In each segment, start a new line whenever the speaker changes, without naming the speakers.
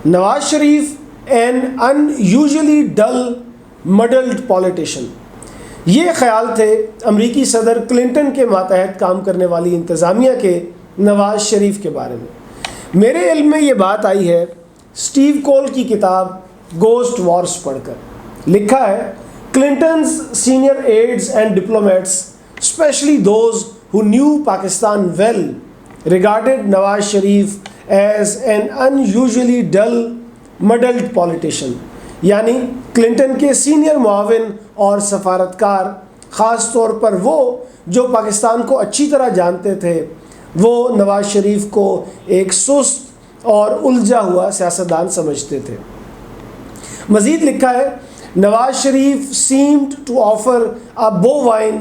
Nawaz Sharif an unusually dull muddled politician. یہ خیال تھے امریکی صدر کلنٹن کے ماتحت کام کرنے والی انتظامیہ کے نواز شریف کے بارے میں. میرے علم میں یہ بات آئی ہے اسٹیو کول کی کتاب گوسٹ وارز پڑھ کر. لکھا ہے Clinton's senior aides and diplomats especially those who knew Pakistan well regarded Nawaz Sharif as an unusually dull muddled politician. یعنی کلنٹن کے سینئر معاون اور سفارتکار، خاص طور پر وہ جو پاکستان کو اچھی طرح جانتے تھے، وہ نواز شریف کو ایک سست اور الجھا ہوا سیاستدان سمجھتے تھے. مزید لکھا ہے Nawaz Sharif seemed to offer a bovine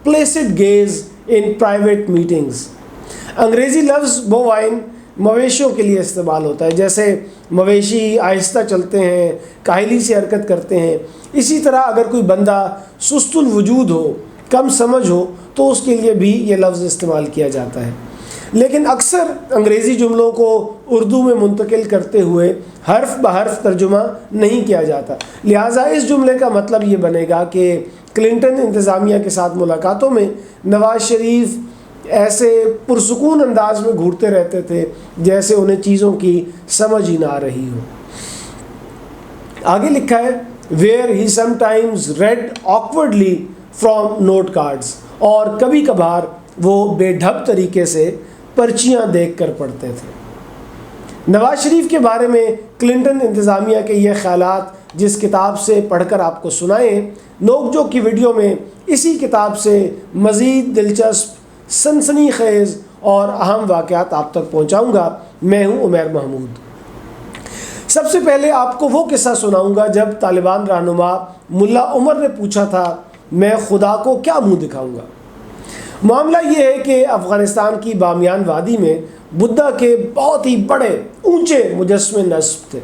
placid gaze in private meetings. انگریزی لفظ بووائن مویشیوں کے لیے استعمال ہوتا ہے. جیسے مویشی آہستہ چلتے ہیں، کاہلی سے حرکت کرتے ہیں، اسی طرح اگر کوئی بندہ سست الوجود ہو، کم سمجھ ہو، تو اس کے لیے بھی یہ لفظ استعمال کیا جاتا ہے. لیکن اکثر انگریزی جملوں کو اردو میں منتقل کرتے ہوئے حرف بحرف ترجمہ نہیں کیا جاتا. لہٰذا اس جملے کا مطلب یہ بنے گا کہ کلنٹن انتظامیہ کے ساتھ ملاقاتوں میں نواز شریف ایسے پرسکون انداز میں گھورتے رہتے تھے جیسے انہیں چیزوں کی سمجھ ہی نہ آ رہی ہو. آگے لکھا ہے where he sometimes read awkwardly from note cards. اور کبھی کبھار وہ بے ڈھب طریقے سے پرچیاں دیکھ کر پڑھتے تھے. نواز شریف کے بارے میں کلنٹن انتظامیہ کے یہ خیالات جس کتاب سے پڑھ کر آپ کو سنائے، نوک جھوک کی ویڈیو میں اسی کتاب سے مزید دلچسپ، سنسنی خیز اور اہم واقعات آپ تک پہنچاؤں گا. میں ہوں عمیر محمود. سب سے پہلے آپ کو وہ قصہ سناؤں گا جب طالبان رہنما ملا عمر نے پوچھا تھا میں خدا کو کیا منہ دکھاؤں گا. معاملہ یہ ہے کہ افغانستان کی بامیان وادی میں بدھا کے بہت ہی بڑے اونچے مجسمے نصب تھے.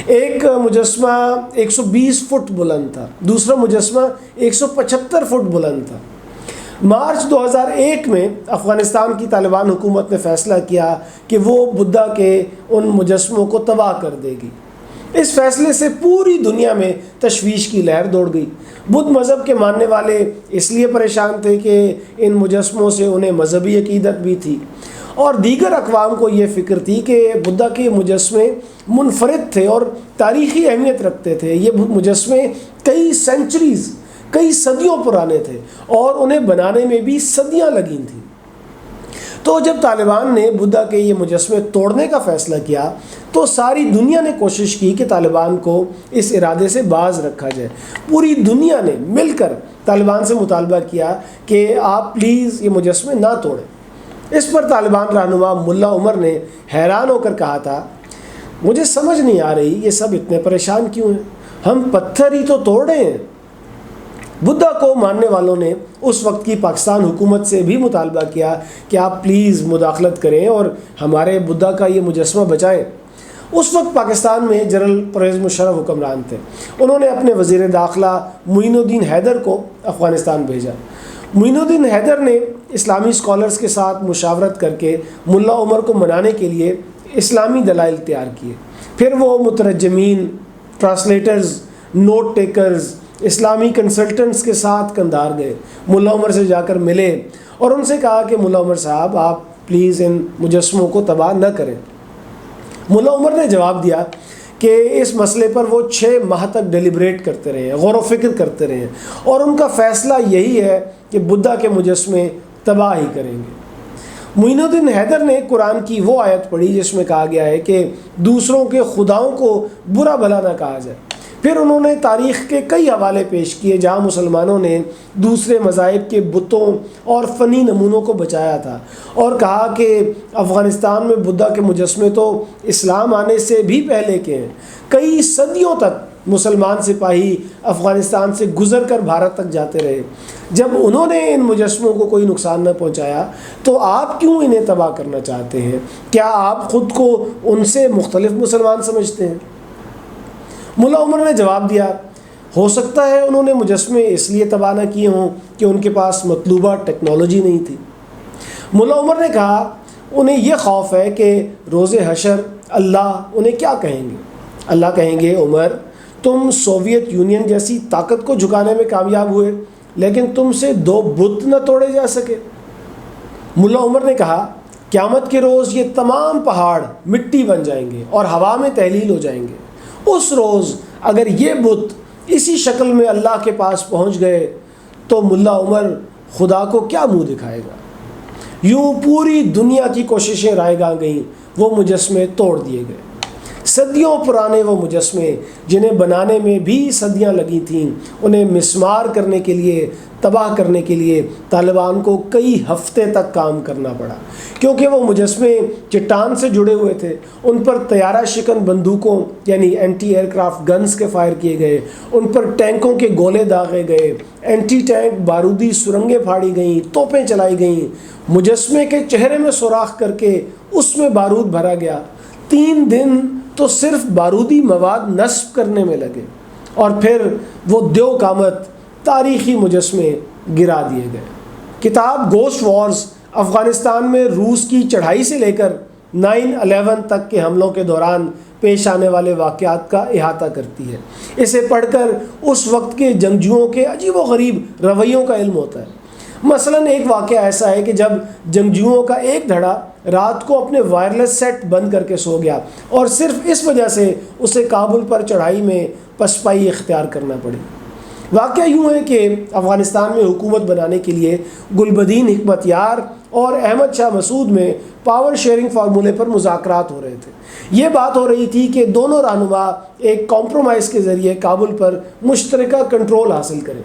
ایک مجسمہ 120 فٹ بلند تھا، دوسرا مجسمہ 175 فٹ بلند تھا. مارچ 2001 میں افغانستان کی طالبان حکومت نے فیصلہ کیا کہ وہ بدھا کے ان مجسموں کو تباہ کر دے گی. اس فیصلے سے پوری دنیا میں تشویش کی لہر دوڑ گئی. بدھ مذہب کے ماننے والے اس لیے پریشان تھے کہ ان مجسموں سے انہیں مذہبی عقیدت بھی تھی، اور دیگر اقوام کو یہ فکر تھی کہ بدھا کے مجسمے منفرد تھے اور تاریخی اہمیت رکھتے تھے. یہ مجسمے کئی صدیوں پرانے تھے اور انہیں بنانے میں بھی صدیاں لگی تھیں. تو جب طالبان نے بدھا کے یہ مجسمے توڑنے کا فیصلہ کیا تو ساری دنیا نے کوشش کی کہ طالبان کو اس ارادے سے باز رکھا جائے. پوری دنیا نے مل کر طالبان سے مطالبہ کیا کہ آپ پلیز یہ مجسمے نہ توڑیں. اس پر طالبان رہنما ملا عمر نے حیران ہو کر کہا تھا مجھے سمجھ نہیں آ رہی یہ سب اتنے پریشان کیوں ہیں، ہم پتھر ہی تو توڑ رہے ہیں. بدھا کو ماننے والوں نے اس وقت کی پاکستان حکومت سے بھی مطالبہ کیا کہ آپ پلیز مداخلت کریں اور ہمارے بدھا کا یہ مجسمہ بچائیں. اس وقت پاکستان میں جنرل پرویز مشرف حکمران تھے. انہوں نے اپنے وزیر داخلہ معین الدین حیدر کو افغانستان بھیجا. معین الدین حیدر نے اسلامی اسکالرز کے ساتھ مشاورت کر کے ملا عمر کو منانے کے لیے اسلامی دلائل تیار کیے. پھر وہ مترجمین، ٹرانسلیٹرز، نوٹ ٹیکرز، اسلامی کنسلٹنٹس کے ساتھ کندھار گئے. ملا عمر سے جا کر ملے اور ان سے کہا کہ ملا عمر صاحب آپ پلیز ان مجسموں کو تباہ نہ کریں. ملا عمر نے جواب دیا کہ اس مسئلے پر وہ 6 ماہ تک ڈیلیبریٹ کرتے رہے ہیں، غور و فکر کرتے رہے ہیں، اور ان کا فیصلہ یہی ہے کہ بدھا کے مجسمے تباہ ہی کریں گے. معین الدین حیدر نے قرآن کی وہ آیت پڑھی جس میں کہا گیا ہے کہ دوسروں کے خداؤں کو برا بھلا نہ کہا جائے. پھر انہوں نے تاریخ کے کئی حوالے پیش کیے جہاں مسلمانوں نے دوسرے مذاہب کے بتوں اور فنی نمونوں کو بچایا تھا، اور کہا کہ افغانستان میں بدھا کے مجسمے تو اسلام آنے سے بھی پہلے کے ہیں. کئی صدیوں تک مسلمان سپاہی افغانستان سے گزر کر بھارت تک جاتے رہے. جب انہوں نے ان مجسموں کو کوئی نقصان نہ پہنچایا تو آپ کیوں انہیں تباہ کرنا چاہتے ہیں؟ کیا آپ خود کو ان سے مختلف مسلمان سمجھتے ہیں؟ ملا عمر نے جواب دیا ہو سکتا ہے انہوں نے مجسمے اس لیے تباہ نہ کیے ہوں کہ ان کے پاس مطلوبہ ٹیکنالوجی نہیں تھی. ملا عمر نے کہا انہیں یہ خوف ہے کہ روز حشر اللہ انہیں کیا کہیں گے. اللہ کہیں گے عمر تم سوویت یونین جیسی طاقت کو جھکانے میں کامیاب ہوئے لیکن تم سے 2 بت نہ توڑے جا سکے۔ ملا عمر نے کہا قیامت کے روز یہ تمام پہاڑ مٹی بن جائیں گے اور ہوا میں تحلیل ہو جائیں گے۔ اس روز اگر یہ بت اسی شکل میں اللہ کے پاس پہنچ گئے تو ملا عمر خدا کو کیا منہ دکھائے گا۔ یوں پوری دنیا کی کوششیں رائے گاں گئیں، وہ مجسمے توڑ دیے گئے۔ صدیوں پرانے وہ مجسمے جنہیں بنانے میں بھی صدیاں لگی تھیں، انہیں مسمار کرنے کے لیے، تباہ کرنے کے لیے طالبان کو کئی ہفتے تک کام کرنا پڑا، کیونکہ وہ مجسمے چٹان سے جڑے ہوئے تھے۔ ان پر طیارہ شکن بندوقوں یعنی اینٹی ایئر کرافٹ گنز کے فائر کیے گئے، ان پر ٹینکوں کے گولے داغے گئے، اینٹی ٹینک بارودی سرنگیں پھاڑی گئیں، توپیں چلائی گئیں، مجسمے کے چہرے میں سوراخ کر کے اس میں بارود بھرا گیا۔ 3 دن تو صرف بارودی مواد نصب کرنے میں لگے اور پھر وہ دیو قامت تاریخی مجسمے گرا دیے گئے۔ کتاب گوسٹ وارز افغانستان میں روس کی چڑھائی سے لے کر 9/11 تک کے حملوں کے دوران پیش آنے والے واقعات کا احاطہ کرتی ہے۔ اسے پڑھ کر اس وقت کے جنگجوؤں کے عجیب و غریب رویوں کا علم ہوتا ہے۔ مثلاً ایک واقعہ ایسا ہے کہ جب جنگجوؤں کا ایک دھڑا رات کو اپنے وائرلیس سیٹ بند کر کے سو گیا اور صرف اس وجہ سے اسے کابل پر چڑھائی میں پسپائی اختیار کرنا پڑی۔ واقعہ یوں ہے کہ افغانستان میں حکومت بنانے کے لیے گلبدین حکمت یار اور احمد شاہ مسعود میں پاور شیئرنگ فارمولے پر مذاکرات ہو رہے تھے۔ یہ بات ہو رہی تھی کہ دونوں رہنما ایک کمپرومائز کے ذریعے کابل پر مشترکہ کنٹرول حاصل کریں،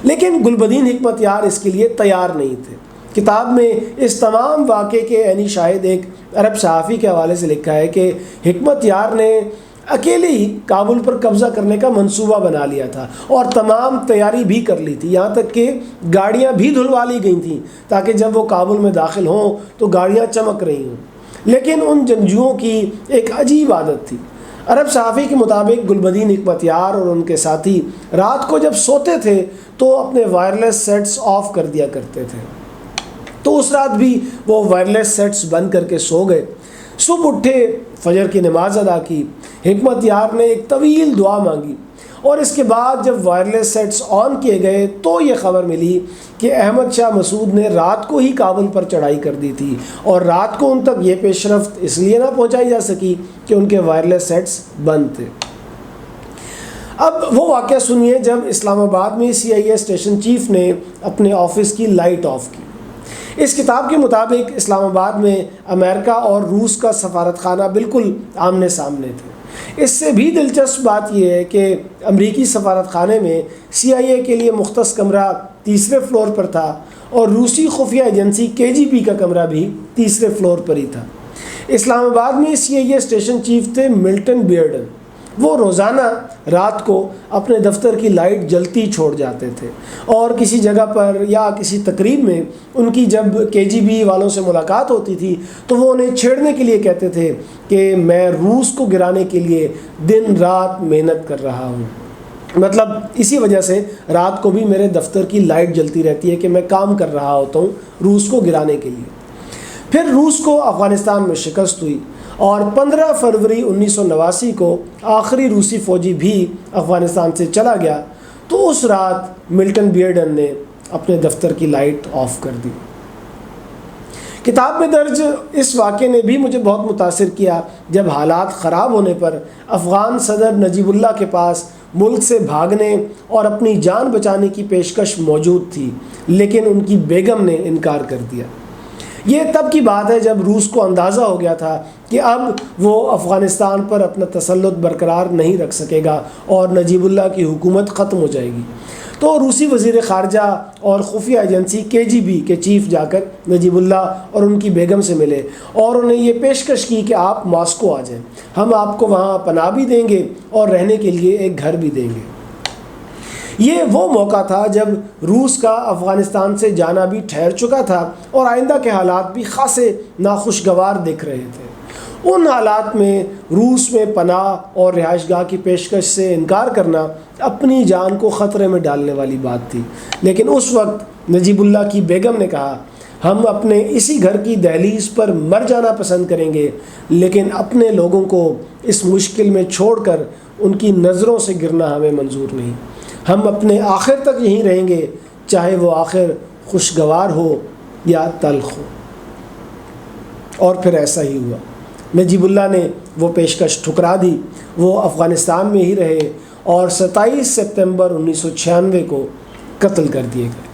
لیکن گلبدین حکمت یار اس کے لیے تیار نہیں تھے۔ کتاب میں اس تمام واقعے کے عینی شاہد ایک عرب صحافی کے حوالے سے لکھا ہے کہ حکمت یار نے اکیلے ہی کابل پر قبضہ کرنے کا منصوبہ بنا لیا تھا اور تمام تیاری بھی کر لی تھی، یہاں تک کہ گاڑیاں بھی دھلوا لی گئی تھیں تاکہ جب وہ کابل میں داخل ہوں تو گاڑیاں چمک رہی ہوں۔ لیکن ان جنگجوؤں کی ایک عجیب عادت تھی۔ عرب صحافی کے مطابق گلبدین حکمت یار اور ان کے ساتھی رات کو جب سوتے تھے تو اپنے وائرلیس سیٹس آف کر دیا کرتے تھے، تو اس رات بھی وہ وائرلیس سیٹس بند کر کے سو گئے۔ صبح اٹھے، فجر کی نماز ادا کی، حکمت یار نے ایک طویل دعا مانگی اور اس کے بعد جب وائرلیس سیٹس آن کیے گئے تو یہ خبر ملی کہ احمد شاہ مسعود نے رات کو ہی کابل پر چڑھائی کر دی تھی اور رات کو ان تک یہ پیش رفت اس لیے نہ پہنچائی جا سکی کہ ان کے وائرلیس سیٹس بند تھے۔ اب وہ واقعہ سنیے جب اسلام آباد میں CIA اسٹیشن چیف نے اپنے آفس کی لائٹ آف کی۔ اس کتاب کے مطابق اسلام آباد میں امریکہ اور روس کا سفارت خانہ بالکل آمنے سامنے تھے۔ اس سے بھی دلچسپ بات یہ ہے کہ امریکی سفارت خانے میں CIA کے لیے مختص کمرہ 3رے فلور پر تھا اور روسی خفیہ ایجنسی KGB کا کمرہ بھی 3رے فلور پر ہی تھا۔ اسلام آباد میں CIA اسٹیشن چیف تھے ملٹن بیئرڈن۔ وہ روزانہ رات کو اپنے دفتر کی لائٹ جلتی چھوڑ جاتے تھے اور کسی جگہ پر یا کسی تقریب میں ان کی جب KGB والوں سے ملاقات ہوتی تھی تو وہ انہیں چھیڑنے کے لیے کہتے تھے کہ میں روس کو گرانے کے لیے دن رات محنت کر رہا ہوں، مطلب اسی وجہ سے رات کو بھی میرے دفتر کی لائٹ جلتی رہتی ہے کہ میں کام کر رہا ہوتا ہوں روس کو گرانے کے لیے۔ پھر روس کو افغانستان میں شکست ہوئی اور 15 فروری 1989 کو آخری روسی فوجی بھی افغانستان سے چلا گیا تو اس رات ملٹن بیئرڈن نے اپنے دفتر کی لائٹ آف کر دی۔ کتاب میں درج اس واقعے نے بھی مجھے بہت متاثر کیا جب حالات خراب ہونے پر افغان صدر نجیب اللہ کے پاس ملک سے بھاگنے اور اپنی جان بچانے کی پیشکش موجود تھی، لیکن ان کی بیگم نے انکار کر دیا۔ یہ تب کی بات ہے جب روس کو اندازہ ہو گیا تھا کہ اب وہ افغانستان پر اپنا تسلط برقرار نہیں رکھ سکے گا اور نجیب اللہ کی حکومت ختم ہو جائے گی۔ تو روسی وزیر خارجہ اور خفیہ ایجنسی KGB کے چیف جا کر نجیب اللہ اور ان کی بیگم سے ملے اور انہیں یہ پیشکش کی کہ آپ ماسکو آ جائیں، ہم آپ کو وہاں پناہ بھی دیں گے اور رہنے کے لیے ایک گھر بھی دیں گے۔ یہ وہ موقع تھا جب روس کا افغانستان سے جانا بھی ٹھہر چکا تھا اور آئندہ کے حالات بھی خاصے ناخوشگوار دکھ رہے تھے۔ ان حالات میں روس میں پناہ اور رہائش گاہ کی پیشکش سے انکار کرنا اپنی جان کو خطرے میں ڈالنے والی بات تھی، لیکن اس وقت نجیب اللہ کی بیگم نے کہا ہم اپنے اسی گھر کی دہلیز پر مر جانا پسند کریں گے، لیکن اپنے لوگوں کو اس مشکل میں چھوڑ کر ان کی نظروں سے گرنا ہمیں منظور نہیں۔ ہم اپنے آخر تک یہیں رہیں گے، چاہے وہ آخر خوشگوار ہو یا تلخ ہو۔ اور پھر ایسا ہی ہوا۔ نجیب اللہ نے وہ پیشکش ٹھکرا دی، وہ افغانستان میں ہی رہے اور 27 سپتمبر 1996 کو قتل کر دیے گئے۔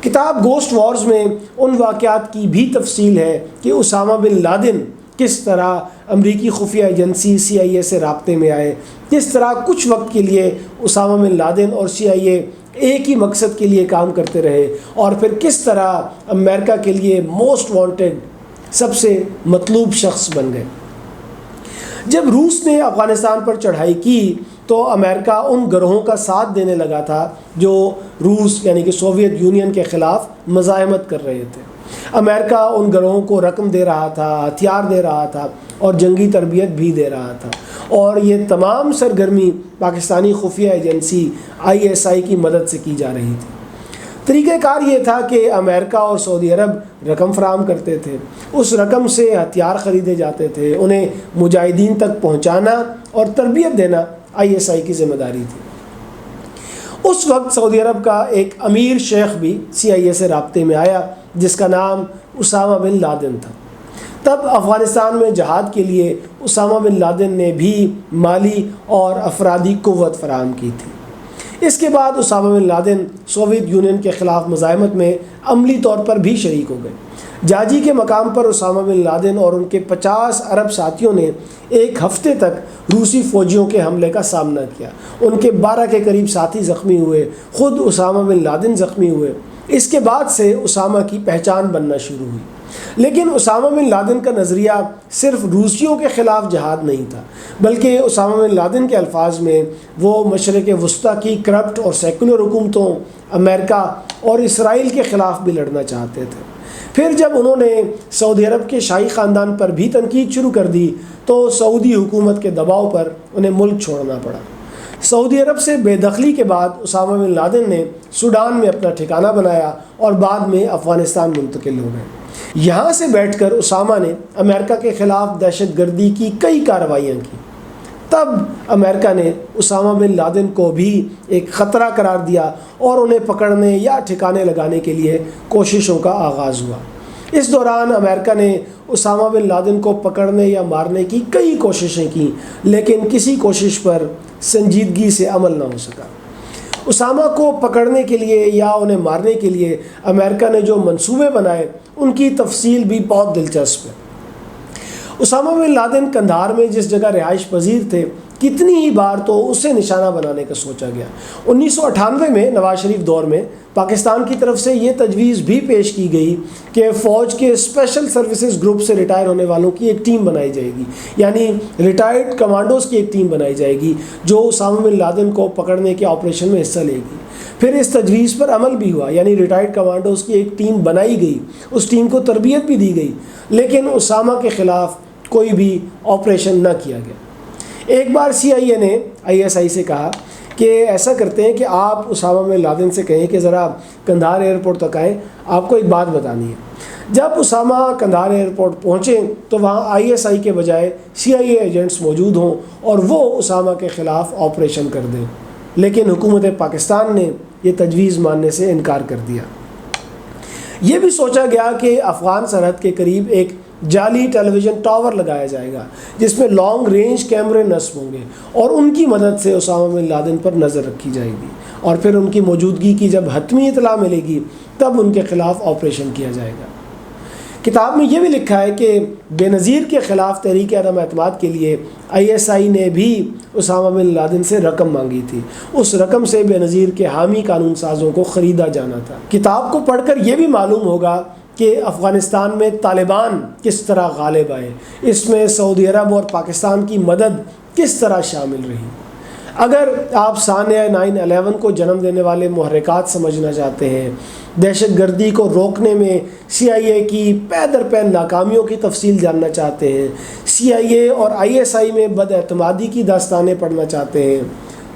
کتاب گوسٹ وارز میں ان واقعات کی بھی تفصیل ہے کہ اسامہ بن لادن کس طرح امریکی خفیہ ایجنسی CIA سے رابطے میں آئے، کس طرح کچھ وقت کے لیے اسامہ بن لادن اور CIA ایک ہی مقصد کے لیے کام کرتے رہے، اور پھر کس طرح امریکہ کے لیے موسٹ وانٹڈ، سب سے مطلوب شخص بن گئے۔ جب روس نے افغانستان پر چڑھائی کی تو امریکہ ان گروہوں کا ساتھ دینے لگا تھا جو روس یعنی کہ سوویت یونین کے خلاف مزاحمت کر رہے تھے۔ امریکہ ان گروہوں کو رقم دے رہا تھا، ہتھیار دے رہا تھا اور جنگی تربیت بھی دے رہا تھا، اور یہ تمام سرگرمی پاکستانی خفیہ ایجنسی ISI کی مدد سے کی جا رہی تھی۔ طریقہ کار یہ تھا کہ امریکہ اور سعودی عرب رقم فراہم کرتے تھے، اس رقم سے ہتھیار خریدے جاتے تھے، انہیں مجاہدین تک پہنچانا اور تربیت دینا ISI کی ذمہ داری تھی۔ اس وقت سعودی عرب کا ایک امیر شیخ بھی CIA سے رابطے میں آیا جس کا نام اسامہ بن لادن تھا۔ تب افغانستان میں جہاد کے لیے اسامہ بن لادن نے بھی مالی اور افرادی قوت فراہم کی تھی۔ اس کے بعد Osama bin Laden Soviet Union کے خلاف مزاحمت میں عملی طور پر بھی شریک ہو گئے۔ جاجی کے مقام پر اسامہ بن لادن اور ان کے 50 عرب ساتھیوں نے ایک ہفتے تک روسی فوجیوں کے حملے کا سامنا کیا۔ ان کے 12 کے قریب ساتھی زخمی ہوئے، خود اسامہ بن لادن زخمی ہوئے۔ اس کے بعد سے اسامہ کی پہچان بننا شروع ہوئی۔ لیکن اسامہ بن لادن کا نظریہ صرف روسیوں کے خلاف جہاد نہیں تھا، بلکہ اسامہ بن لادن کے الفاظ میں وہ مشرق وسطیٰ کی کرپٹ اور سیکولر حکومتوں، امریکہ اور اسرائیل کے خلاف بھی لڑنا چاہتے تھے۔ پھر جب انہوں نے سعودی عرب کے شاہی خاندان پر بھی تنقید شروع کر دی تو سعودی حکومت کے دباؤ پر انہیں ملک چھوڑنا پڑا۔ سعودی عرب سے بے دخلی کے بعد اسامہ بن لادن نے سوڈان میں اپنا ٹھکانہ بنایا اور بعد میں افغانستان منتقل ہو گئے۔ یہاں سے بیٹھ کر اسامہ نے امریکہ کے خلاف دہشت گردی کی کئی کارروائیاں کی۔ تب امریکہ نے اسامہ بن لادن کو بھی ایک خطرہ قرار دیا اور انہیں پکڑنے یا ٹھکانے لگانے کے لیے کوششوں کا آغاز ہوا۔ اس دوران امریکہ نے اسامہ بن لادن کو پکڑنے یا مارنے کی کئی کوششیں کیں، لیکن کسی کوشش پر سنجیدگی سے عمل نہ ہو سکا۔ اسامہ کو پکڑنے کے لیے یا انہیں مارنے کے لیے امریکہ نے جو منصوبے بنائے ان کی تفصیل بھی بہت دلچسپ ہے۔ اسامہ بن لادن قندھار میں جس جگہ رہائش پذیر تھے، کتنی ہی بار تو اسے نشانہ بنانے کا سوچا گیا۔ 1998 میں نواز شریف دور میں پاکستان کی طرف سے یہ تجویز بھی پیش کی گئی کہ فوج کے اسپیشل سروسز گروپ سے ریٹائر ہونے والوں کی ایک ٹیم بنائی جائے گی، یعنی ریٹائرڈ کمانڈوز کی ایک ٹیم بنائی جائے گی جو اسامہ بن لادن کو پکڑنے کے آپریشن میں حصہ لے گی۔ پھر اس تجویز پر عمل بھی ہوا، یعنی ریٹائرڈ کمانڈوز کی ایک ٹیم بنائی گئی، اس ٹیم کو تربیت بھی دی گئی، لیکن اسامہ کے خلاف کوئی بھی آپریشن نہ کیا گیا۔ ایک بار CIA نے ISI سے کہا کہ ایسا کرتے ہیں کہ آپ اسامہ بن لادن سے کہیں کہ ذرا قندھار ایئرپورٹ تک آئیں، آپ کو ایک بات بتانی ہے۔ جب اسامہ قندھار ایئرپورٹ پہنچے تو وہاں ISI کے بجائے CIA ایجنٹس موجود ہوں اور وہ اسامہ کے خلاف آپریشن کر دیں، لیکن حکومت پاکستان نے یہ تجویز ماننے سے انکار کر دیا۔ یہ بھی سوچا گیا کہ افغان سرحد کے قریب ایک جعلی ٹیلی ویژن ٹاور لگایا جائے گا جس میں لانگ رینج کیمرے نصب ہوں گے اور ان کی مدد سے اسامہ بن لادن پر نظر رکھی جائے گی، اور پھر ان کی موجودگی کی جب حتمی اطلاع ملے گی تب ان کے خلاف آپریشن کیا جائے گا۔ کتاب میں یہ بھی لکھا ہے کہ بے نظیر کے خلاف تحریک عدم اعتماد کے لیے ISI نے بھی اسامہ بن لادن سے رقم مانگی تھی۔ اس رقم سے بے نظیر کے حامی قانون سازوں کو خریدا جانا تھا۔ کتاب کو پڑھ کر یہ بھی معلوم ہوگا کہ افغانستان میں طالبان کس طرح غالب آئے، اس میں سعودی عرب اور پاکستان کی مدد کس طرح شامل رہی۔ اگر آپ سانحہ 9/11 کو جنم دینے والے محرکات سمجھنا چاہتے ہیں، دہشت گردی کو روکنے میں CIA کی پے در پے ناکامیوں کی تفصیل جاننا چاہتے ہیں، CIA اور ISI میں بد اعتمادی کی داستانیں پڑھنا چاہتے ہیں،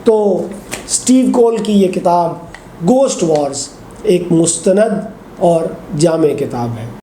تو سٹیو کول کی یہ کتاب گوسٹ وارز ایک مستند اور جامع کتاب ہے۔